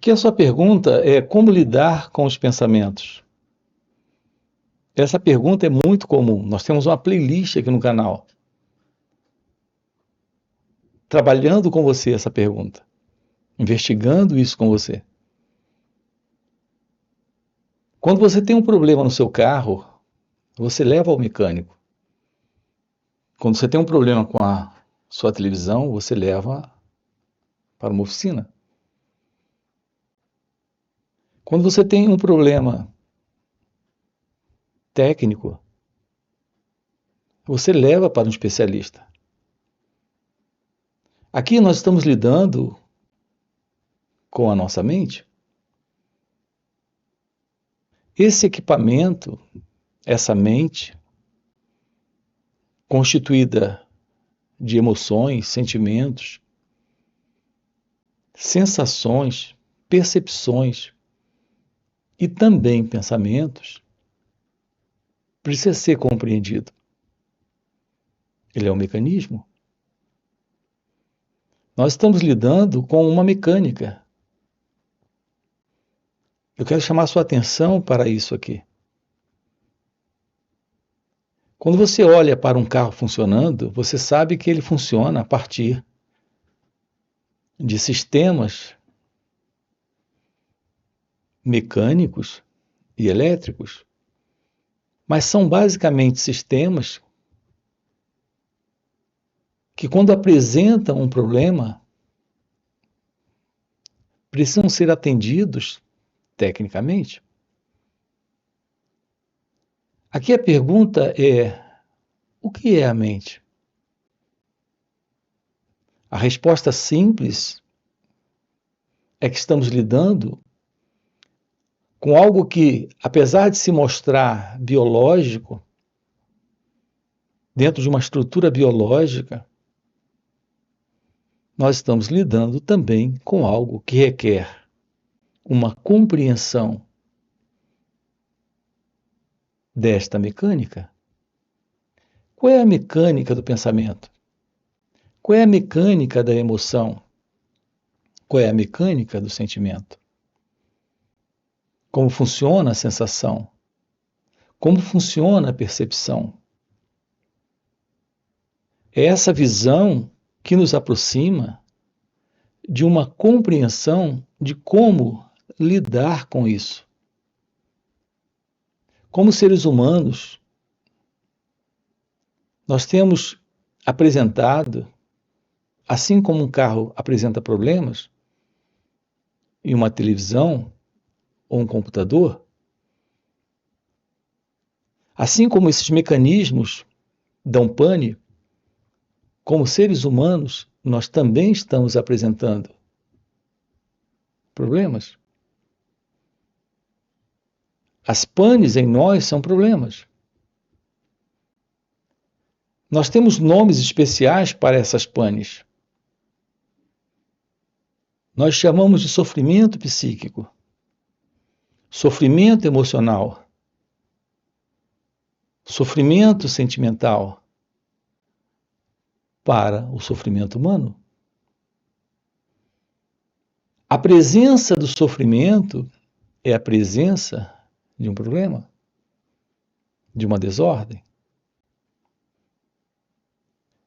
Aqui a sua pergunta é como lidar com os pensamentos. Essa pergunta é muito comum. Nós temos uma playlist aqui no canal trabalhando com você essa pergunta, investigando isso com você. Quando você tem um problema no seu carro, você leva ao mecânico. Quando você tem um problema com a sua televisão, você leva para uma oficina. Quando você tem um problema técnico, você leva para um especialista. Aqui nós estamos lidando com a nossa mente. Esse equipamento, essa mente, constituída de emoções, sentimentos, sensações, percepções e também pensamentos, precisa ser compreendido. Ele é um mecanismo. Nós estamos lidando com uma mecânica. Eu quero chamar a sua atenção para isso aqui. Quando você olha para um carro funcionando, você sabe que ele funciona a partir de sistemas mecânicos e elétricos, mas são basicamente sistemas que, quando apresentam um problema, precisam ser atendidos tecnicamente. Aqui a pergunta é: o que é a mente? A resposta simples é que estamos lidando com algo que, apesar de se mostrar biológico, dentro de uma estrutura biológica, nós estamos lidando também com algo que requer uma compreensão desta mecânica. Qual é a mecânica do pensamento? Qual é a mecânica da emoção? Qual é a mecânica do sentimento? Como funciona a sensação? Como funciona a percepção? É essa visão que nos aproxima de uma compreensão de como lidar com isso. Como seres humanos, nós temos apresentado, assim como um carro apresenta problemas, e uma televisão ou um computador, assim como esses mecanismos dão pane, como seres humanos, nós também estamos apresentando problemas. As panes em nós são problemas. Nós temos nomes especiais para essas panes. Nós chamamos de sofrimento psíquico, sofrimento emocional, sofrimento sentimental para o sofrimento humano. A presença do sofrimento é a presença de um problema, de uma desordem.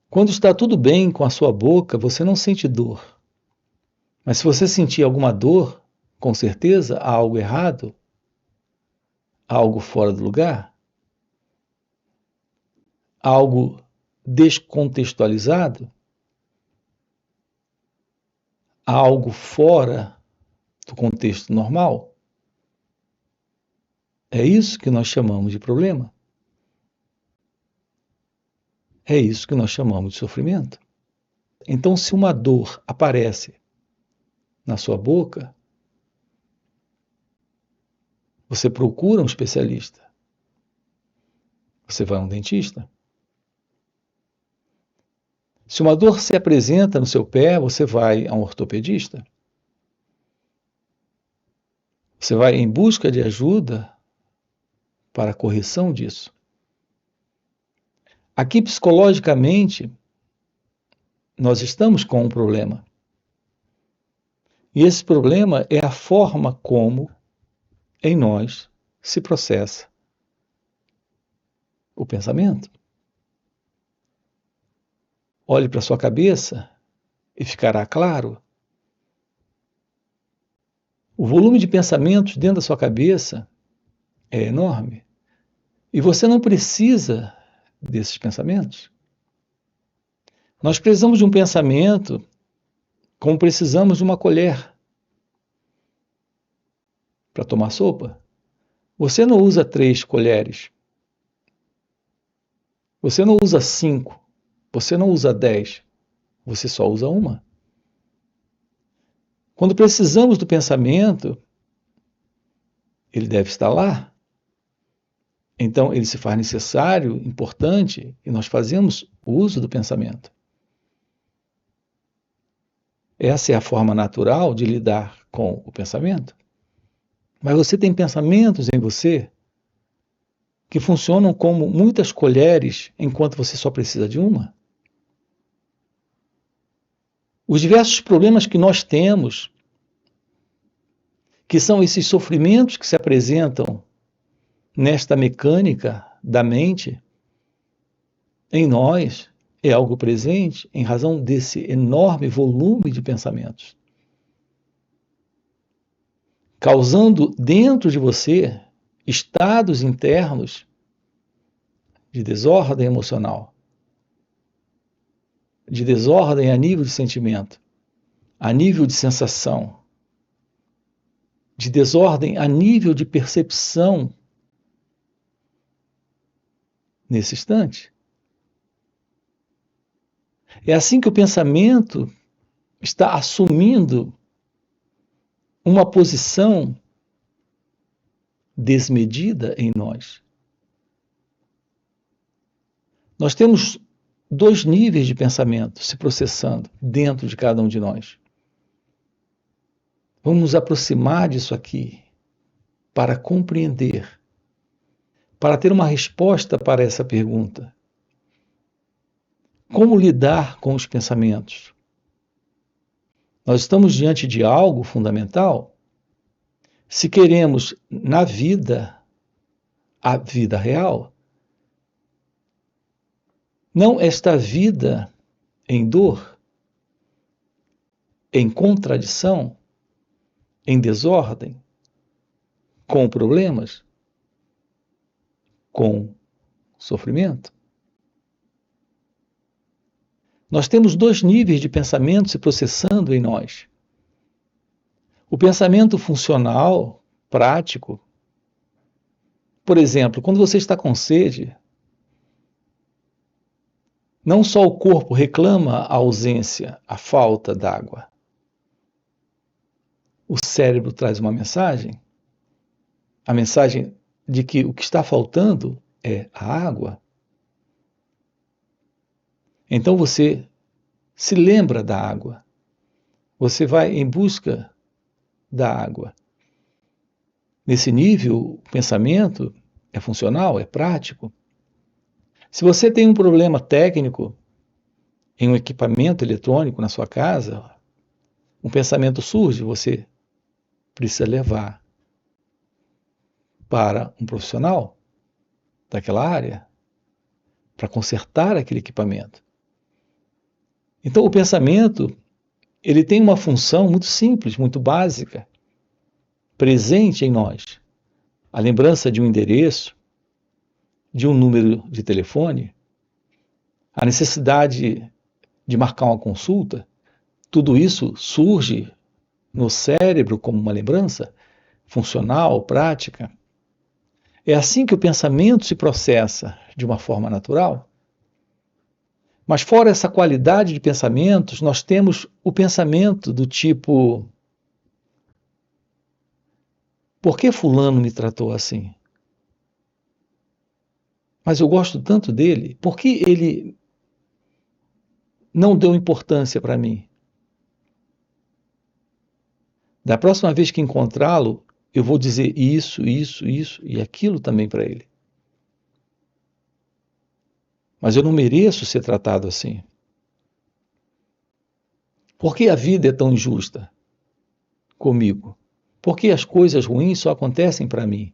Quando está tudo bem com a sua boca, você não sente dor. Mas se você sentir alguma dor, com certeza há algo errado, há algo fora do lugar, há algo descontextualizado, há algo fora do contexto normal. É isso que nós chamamos de problema. É isso que nós chamamos de sofrimento. Então, se uma dor aparece na sua boca, você procura um especialista. Você vai a um dentista. Se uma dor se apresenta no seu pé, você vai a um ortopedista. Você vai em busca de ajuda para a correção disso. Aqui, psicologicamente, nós estamos com um problema. E esse problema é a forma como em nós se processa o pensamento. Olhe para sua cabeça e ficará claro. O volume de pensamentos dentro da sua cabeça é enorme. E você não precisa desses pensamentos. Nós precisamos de um pensamento como precisamos de uma colher para tomar sopa. Você não usa 3 colheres. Você não usa 5. Você não usa 10. Você só usa uma. Quando precisamos do pensamento, ele deve estar lá. Então, ele se faz necessário, importante, e nós fazemos uso do pensamento. Essa é a forma natural de lidar com o pensamento. Mas você tem pensamentos em você que funcionam como muitas colheres enquanto você só precisa de uma. Os diversos problemas que nós temos, que são esses sofrimentos que se apresentam nesta mecânica da mente, em nós é algo presente em razão desse enorme volume de pensamentos, causando dentro de você estados internos de desordem emocional, de desordem a nível de sentimento, a nível de sensação, de desordem a nível de percepção nesse instante. É assim que o pensamento está assumindo uma posição desmedida em nós. Nós temos 2 níveis de pensamento se processando dentro de cada um de nós. Vamos nos aproximar disso aqui para compreender, para ter uma resposta para essa pergunta. Como lidar com os pensamentos? Nós estamos diante de algo fundamental se queremos na vida, a vida real. Não esta vida em dor, em contradição, em desordem, com problemas, com sofrimento. Nós temos 2 níveis de pensamento se processando em nós. O pensamento funcional, prático. Por exemplo, quando você está com sede, não só o corpo reclama a ausência, a falta d'água. O cérebro traz uma mensagem, a mensagem de que o que está faltando é a água. Então você se lembra da água. Você vai em busca da água. Nesse nível, o pensamento é funcional, é prático. Se você tem um problema técnico em um equipamento eletrônico na sua casa, um pensamento surge, você precisa levar para um profissional daquela área para consertar aquele equipamento. Então, o pensamento, ele tem uma função muito simples, muito básica, presente em nós. A lembrança de um endereço, de um número de telefone, a necessidade de marcar uma consulta, tudo isso surge no cérebro como uma lembrança funcional, prática. É assim que o pensamento se processa de uma forma natural. Mas fora essa qualidade de pensamentos, nós temos o pensamento do tipo: por que fulano me tratou assim? Mas eu gosto tanto dele, por que ele não deu importância para mim? Da próxima vez que encontrá-lo, eu vou dizer isso e aquilo também para ele. Mas eu não mereço ser tratado assim. Por que a vida é tão injusta? comigo? Por que as coisas ruins só acontecem para mim?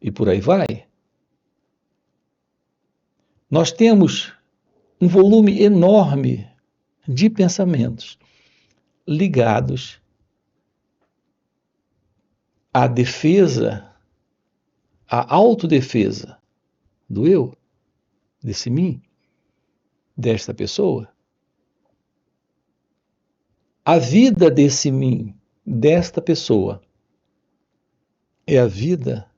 E por aí vai. Nós temos um volume enorme de pensamentos ligados à defesa, à autodefesa do eu, desse mim, desta pessoa. A vida desse mim, desta pessoa, é a vida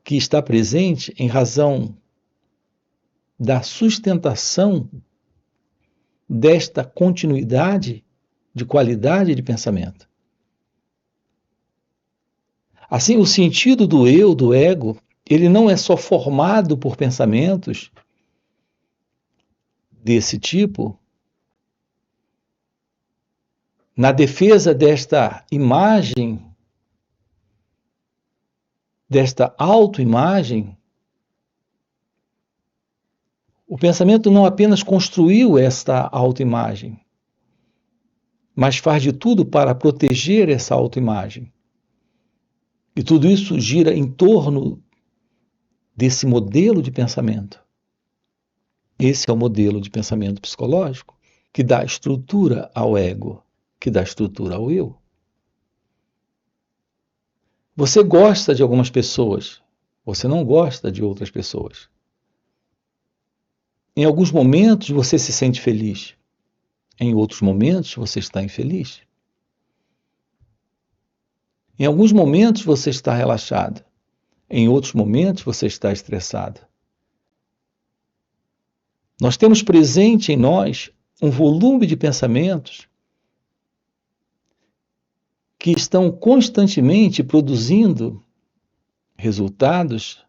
que está presente em razão da sustentação desta continuidade de qualidade de pensamento. Assim, o sentido do eu, do ego, ele não é só formado por pensamentos desse tipo, na defesa desta imagem, desta autoimagem. O pensamento não apenas construiu esta autoimagem, mas faz de tudo para proteger essa autoimagem. E tudo isso gira em torno desse modelo de pensamento. Esse é o modelo de pensamento psicológico que dá estrutura ao ego, que dá estrutura ao eu. Você gosta de algumas pessoas, você não gosta de outras pessoas. Em alguns momentos você se sente feliz, em outros momentos você está infeliz. Em alguns momentos você está relaxado, em outros momentos você está estressado. Nós temos presente em nós um volume de pensamentos que estão constantemente produzindo resultados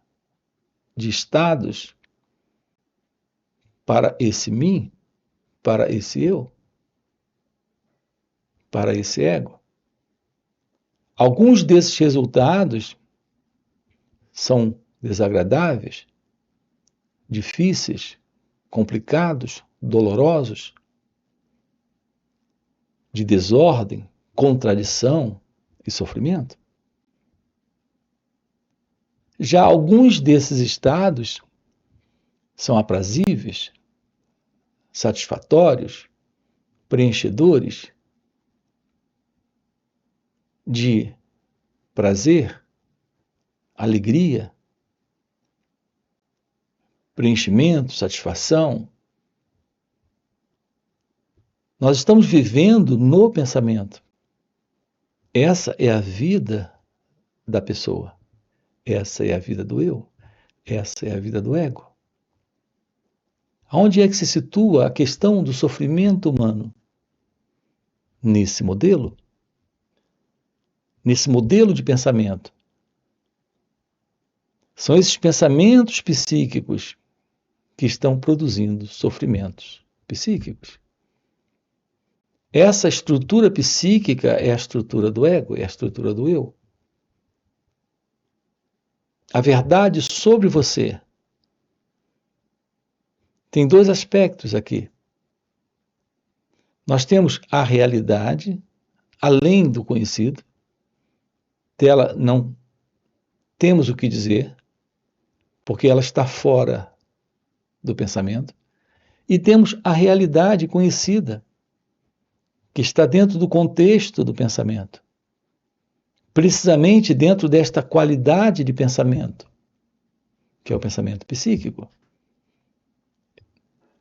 de estados para esse mim, para esse eu, para esse ego. Alguns desses resultados são desagradáveis, difíceis, complicados, dolorosos, de desordem, contradição e sofrimento. Já alguns desses estados são aprazíveis, satisfatórios, preenchedores, de prazer, alegria, preenchimento, satisfação. Nós estamos vivendo no pensamento. Essa é a vida da pessoa. Essa é a vida do eu. Essa é a vida do ego. Onde é que se situa a questão do sofrimento humano? Nesse modelo. Nesse modelo de pensamento. São esses pensamentos psíquicos que estão produzindo sofrimentos psíquicos. Essa estrutura psíquica é a estrutura do ego, é a estrutura do eu. A verdade sobre você tem dois aspectos aqui. Nós temos a realidade, além do conhecido, dela não temos o que dizer, porque ela está fora do pensamento, e temos a realidade conhecida, que está dentro do contexto do pensamento, precisamente dentro desta qualidade de pensamento, que é o pensamento psíquico.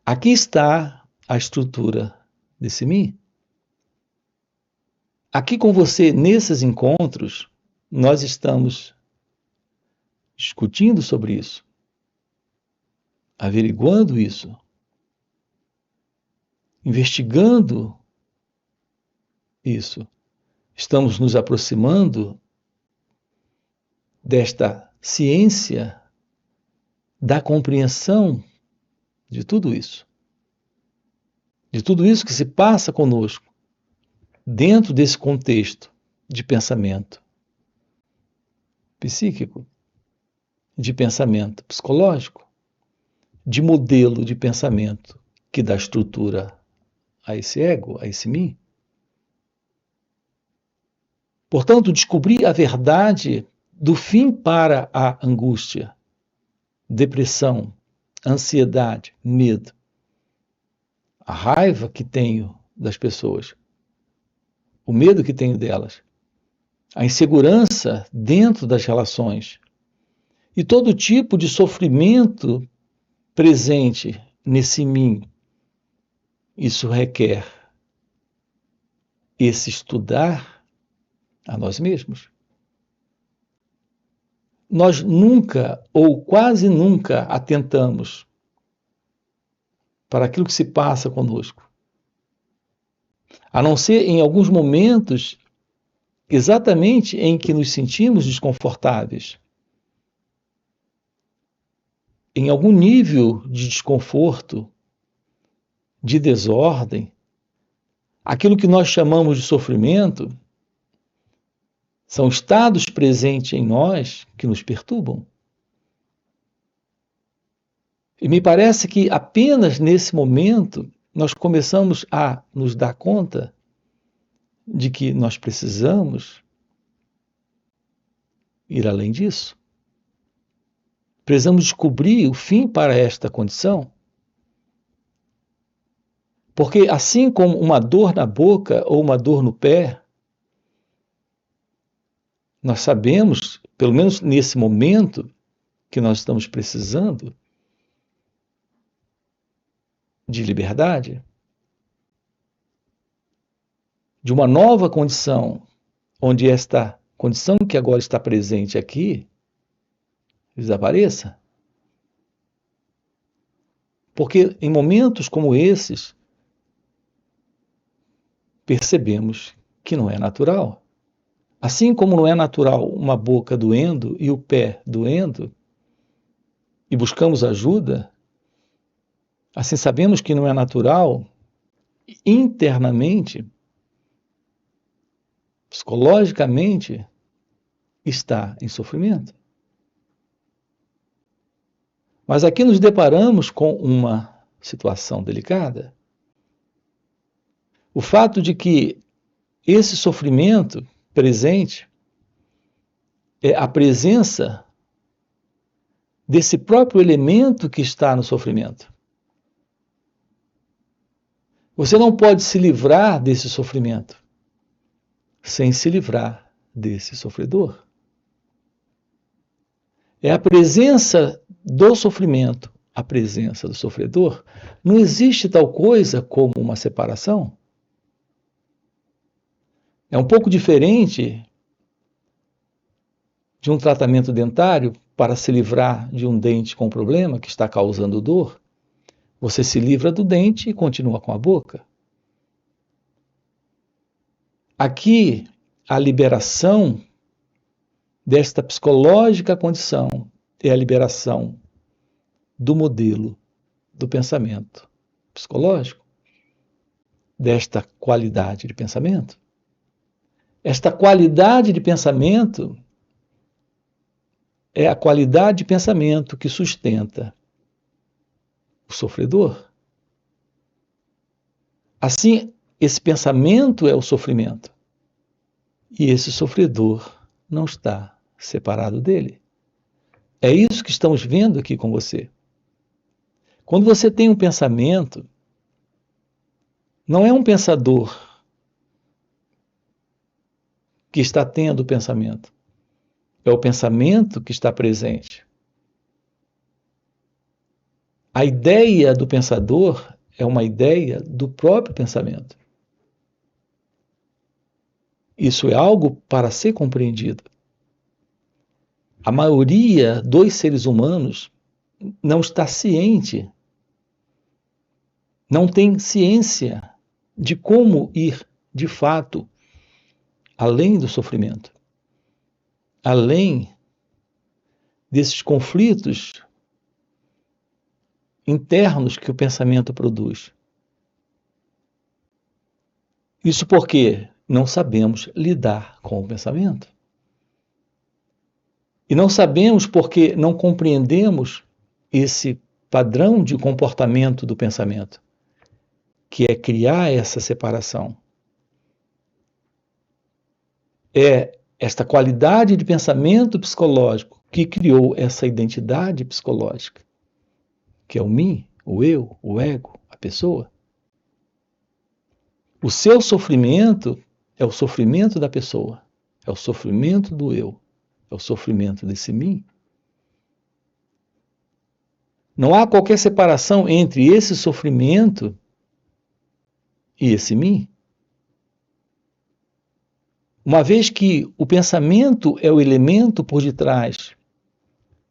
Aqui está a estrutura desse mim. Aqui com você, nesses encontros, nós estamos discutindo sobre isso, averiguando isso, investigando isso. Estamos nos aproximando desta ciência da compreensão de tudo isso. De tudo isso que se passa conosco dentro desse contexto de pensamento psíquico, de pensamento psicológico, de modelo de pensamento que dá estrutura a esse ego, a esse mim. Portanto, descobrir a verdade do fim para a angústia, depressão, ansiedade, medo, a raiva que tenho das pessoas, o medo que tenho delas, a insegurança dentro das relações e todo tipo de sofrimento presente nesse mim. Isso requer esse estudar a nós mesmos. Nós nunca ou quase nunca atentamos para aquilo que se passa conosco, a não ser em alguns momentos exatamente em que nos sentimos desconfortáveis, em algum nível de desconforto, de desordem. Aquilo que nós chamamos de sofrimento são estados presentes em nós que nos perturbam. E me parece que apenas nesse momento nós começamos a nos dar conta de que nós precisamos ir além disso. Precisamos descobrir o fim para esta condição. Porque assim como uma dor na boca ou uma dor no pé, nós sabemos, pelo menos nesse momento que nós estamos precisando de liberdade, de uma nova condição, onde esta condição que agora está presente aqui desapareça. Porque em momentos como esses, percebemos que não é natural. Assim como não é natural uma boca doendo e o pé doendo, e buscamos ajuda, assim sabemos que não é natural internamente, psicologicamente, está em sofrimento. Mas aqui nos deparamos com uma situação delicada. O fato de que esse sofrimento presente é a presença desse próprio elemento que está no sofrimento. Você não pode se livrar desse sofrimento sem se livrar desse sofredor. É a presença do sofrimento, a presença do sofredor. Não existe tal coisa como uma separação. É um pouco diferente de um tratamento dentário para se livrar de um dente com problema que está causando dor. Você se livra do dente e continua com a boca. Aqui, a liberação desta psicológica condição é a liberação do modelo do pensamento psicológico, desta qualidade de pensamento. Esta qualidade de pensamento é a qualidade de pensamento que sustenta o sofredor. Assim, esse pensamento é o sofrimento. E esse sofredor não está separado dele. É isso que estamos vendo aqui com você. Quando você tem um pensamento, não é um pensador que está tendo o pensamento. É o pensamento que está presente. A ideia do pensador é uma ideia do próprio pensamento. Isso é algo para ser compreendido. A maioria dos seres humanos não está ciente, não tem ciência de como ir, de fato, além do sofrimento, além desses conflitos internos que o pensamento produz. Isso porque não sabemos lidar com o pensamento. E não sabemos porque não compreendemos esse padrão de comportamento do pensamento, que é criar essa separação. É esta qualidade de pensamento psicológico que criou essa identidade psicológica, que é o mim, o eu, o ego, a pessoa. O seu sofrimento é o sofrimento da pessoa, é o sofrimento do eu, é o sofrimento desse mim. Não há qualquer separação entre esse sofrimento e esse mim. Uma vez que o pensamento é o elemento por detrás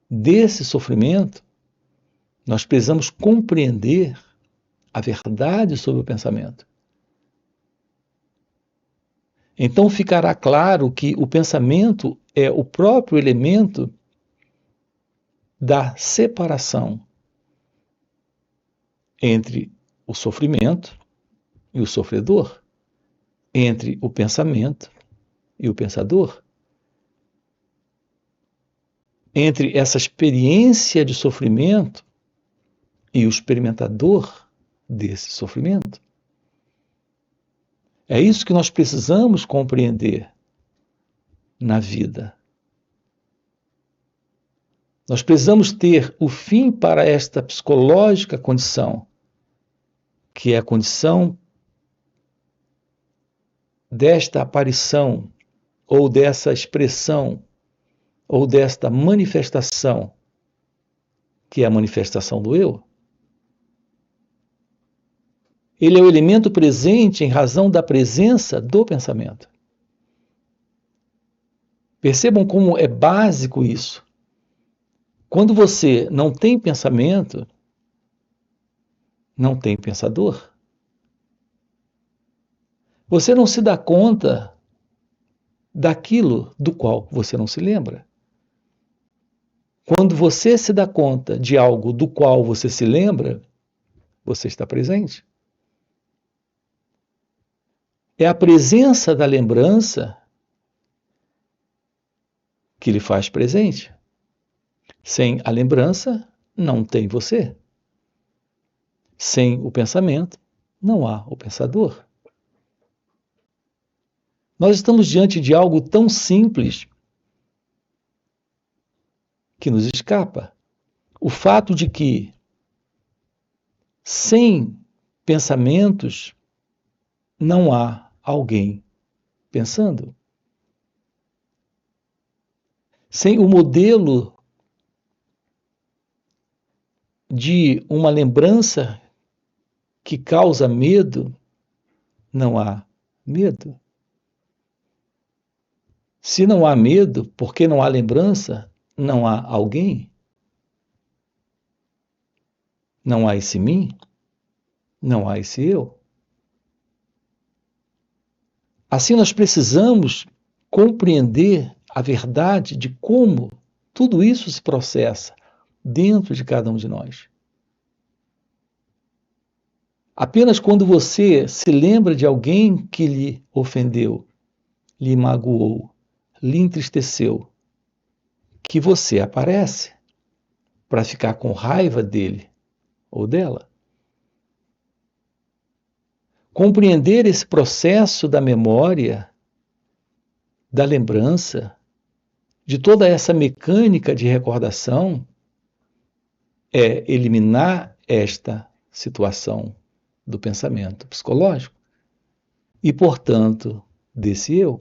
desse sofrimento, nós precisamos compreender a verdade sobre o pensamento. Então ficará claro que o pensamento é o próprio elemento da separação entre o sofrimento e o sofredor, entre o pensamento e o pensador, entre essa experiência de sofrimento e o experimentador desse sofrimento. É isso que nós precisamos compreender na vida. Nós precisamos ter o fim para esta psicológica condição, que é a condição desta aparição, ou dessa expressão, ou desta manifestação, que é a manifestação do eu. Ele é o elemento presente em razão da presença do pensamento. Percebam como é básico isso. Quando você não tem pensamento, não tem pensador. Você não se dá conta daquilo do qual você não se lembra. Quando você se dá conta de algo do qual você se lembra, você está presente. É a presença da lembrança que lhe faz presente. Sem a lembrança, não tem você. Sem o pensamento, não há o pensador. Nós estamos diante de algo tão simples que nos escapa. O fato de que, sem pensamentos, não há alguém pensando. Sem o modelo de uma lembrança que causa medo, não há medo. Se não há medo, porque não há lembrança, não há alguém? Não há esse mim? Não há esse eu? Assim, nós precisamos compreender a verdade de como tudo isso se processa dentro de cada um de nós. Apenas quando você se lembra de alguém que lhe ofendeu, lhe magoou, lhe entristeceu, que você aparece para ficar com raiva dele ou dela. Compreender esse processo da memória, da lembrança, de toda essa mecânica de recordação, é eliminar esta situação do pensamento psicológico e, portanto, desse eu.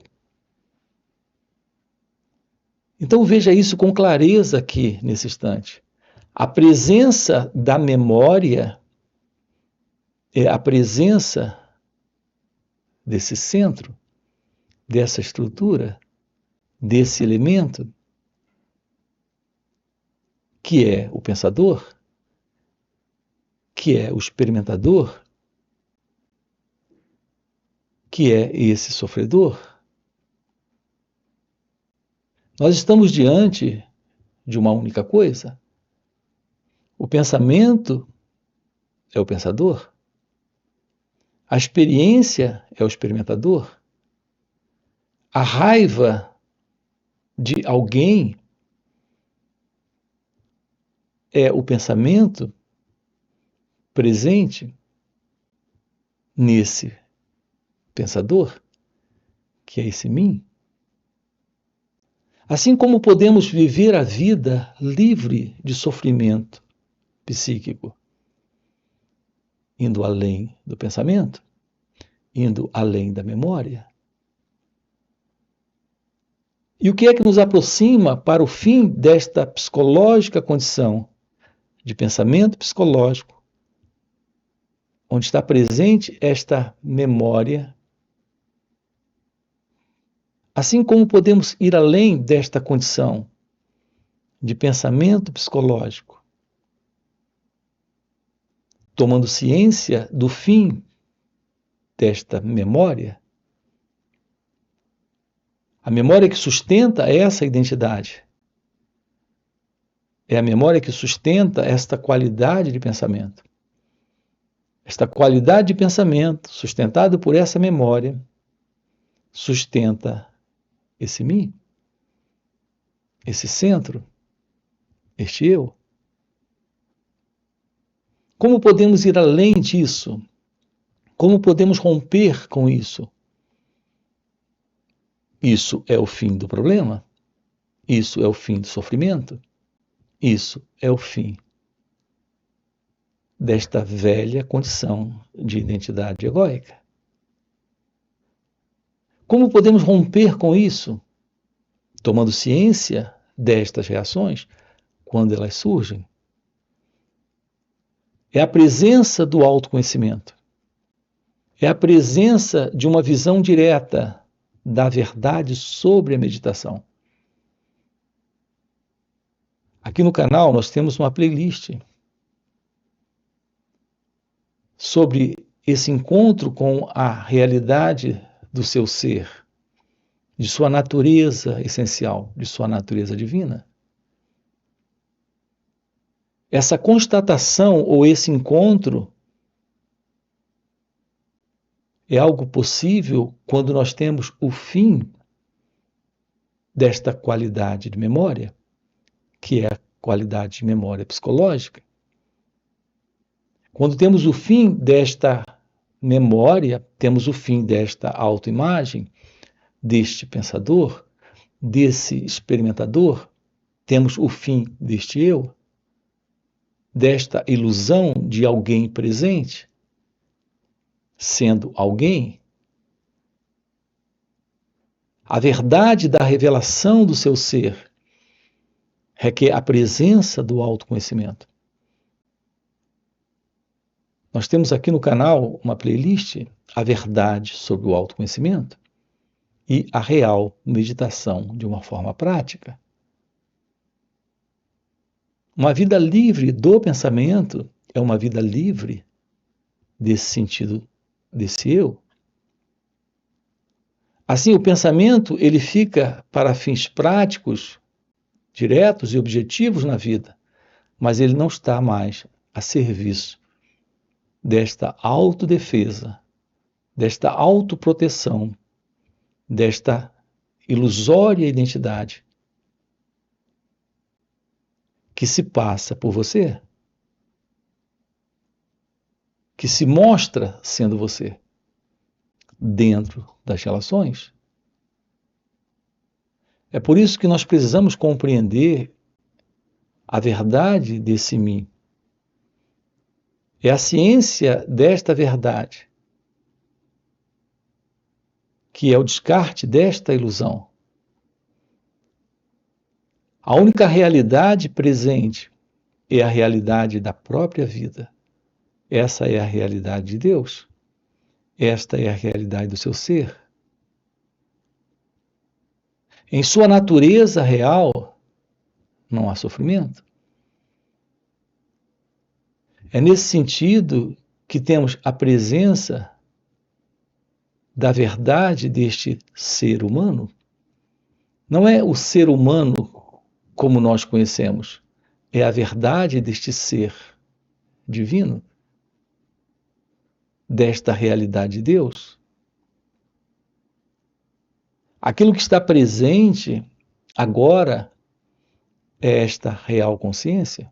Então veja isso com clareza aqui nesse instante. A presença da memória é a presença desse centro, dessa estrutura, desse elemento, que é o pensador, que é o experimentador, que é esse sofredor. Nós estamos diante de uma única coisa. O pensamento é o pensador. A experiência é o experimentador. A raiva de alguém é o pensamento presente nesse pensador, que é esse mim. Assim como podemos viver a vida livre de sofrimento psíquico, indo além do pensamento, indo além da memória. E o que é que nos aproxima para o fim desta psicológica condição de pensamento psicológico, onde está presente esta memória? Assim como podemos ir além desta condição de pensamento psicológico, tomando ciência do fim desta memória, a memória que sustenta essa identidade, é a memória que sustenta esta qualidade de pensamento. Esta qualidade de pensamento, sustentada por essa memória, sustenta esse mim, esse centro, este eu. Como podemos ir além disso? Como podemos romper com isso? Isso é o fim do problema? Isso é o fim do sofrimento? Isso é o fim desta velha condição de identidade egóica. Como podemos romper com isso? Tomando ciência destas reações quando elas surgem. É a presença do autoconhecimento. É a presença de uma visão direta da verdade sobre a meditação. Aqui no canal nós temos uma playlist sobre esse encontro com a realidade do seu ser, de sua natureza essencial, de sua natureza divina. Essa constatação ou esse encontro é algo possível quando nós temos o fim desta qualidade de memória, que é a qualidade de memória psicológica. Quando temos o fim desta memória, temos o fim desta autoimagem, deste pensador, desse experimentador, temos o fim deste eu, desta ilusão de alguém presente, sendo alguém. A verdade da revelação do seu ser requer a presença do autoconhecimento. Nós temos aqui no canal uma playlist, A Verdade sobre o Autoconhecimento e a Real Meditação de uma forma prática. Uma vida livre do pensamento é uma vida livre desse sentido, desse eu. Assim, o pensamento ele fica para fins práticos, diretos e objetivos na vida, mas ele não está mais a serviço desta autodefesa, desta autoproteção, desta ilusória identidade que se passa por você, que se mostra sendo você dentro das relações. É por isso que nós precisamos compreender a verdade desse mim. É a ciência desta verdade que é o descarte desta ilusão. A única realidade presente é a realidade da própria vida. Essa é a realidade de Deus. Esta é a realidade do seu ser. Em sua natureza real, não há sofrimento. É nesse sentido que temos a presença da verdade deste ser humano. Não é o ser humano como nós conhecemos, é a verdade deste ser divino, desta realidade de Deus. Aquilo que está presente agora é esta real consciência.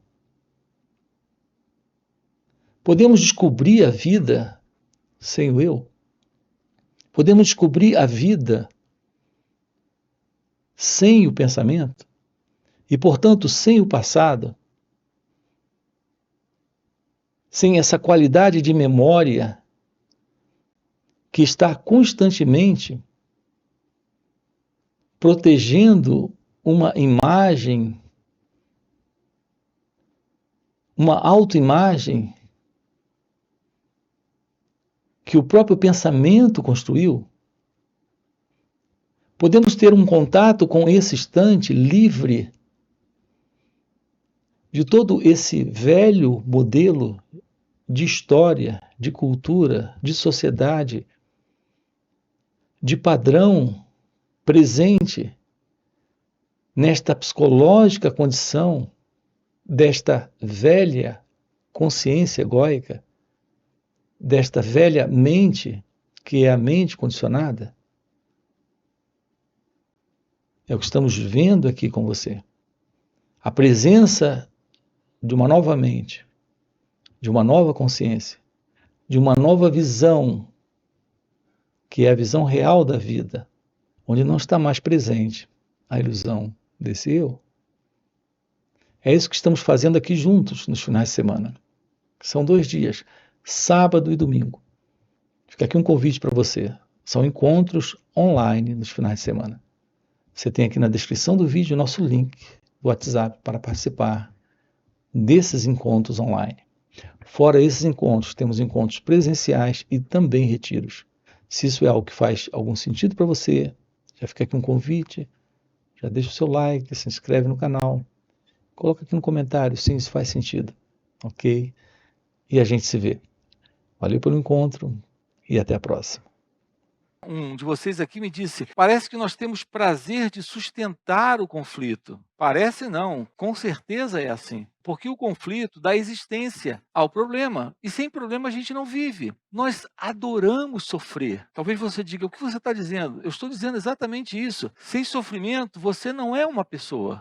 Podemos descobrir a vida sem o eu. Podemos descobrir a vida sem o pensamento, e, portanto, sem o passado, sem essa qualidade de memória que está constantemente protegendo uma imagem, uma autoimagem que o próprio pensamento construiu, podemos ter um contato com esse instante livre de todo esse velho modelo de história, de cultura, de sociedade, de padrão presente nesta psicológica condição desta velha consciência egóica, desta velha mente, que é a mente condicionada? É o que estamos vendo aqui com você. A presença de uma nova mente, de uma nova consciência, de uma nova visão, que é a visão real da vida, onde não está mais presente a ilusão desse eu. É isso que estamos fazendo aqui juntos nos finais de semana. São 2 dias, sábado e domingo. Fica aqui um convite para você. São encontros online nos finais de semana. Você tem aqui na descrição do vídeo o nosso link do WhatsApp para participar desses encontros online. Fora esses encontros, temos encontros presenciais e também retiros. Se isso é algo que faz algum sentido para você, já fica aqui um convite, já deixa o seu like, se inscreve no canal, coloca aqui no comentário, sim, isso faz sentido, ok? E a gente se vê. Valeu pelo encontro e até a próxima. Um de vocês aqui me disse, parece que nós temos prazer de sustentar o conflito. Parece não, com certeza é assim. Porque o conflito dá existência ao problema. E sem problema a gente não vive. Nós adoramos sofrer. Talvez você diga, o que você está dizendo? Eu estou dizendo exatamente isso. Sem sofrimento, você não é uma pessoa.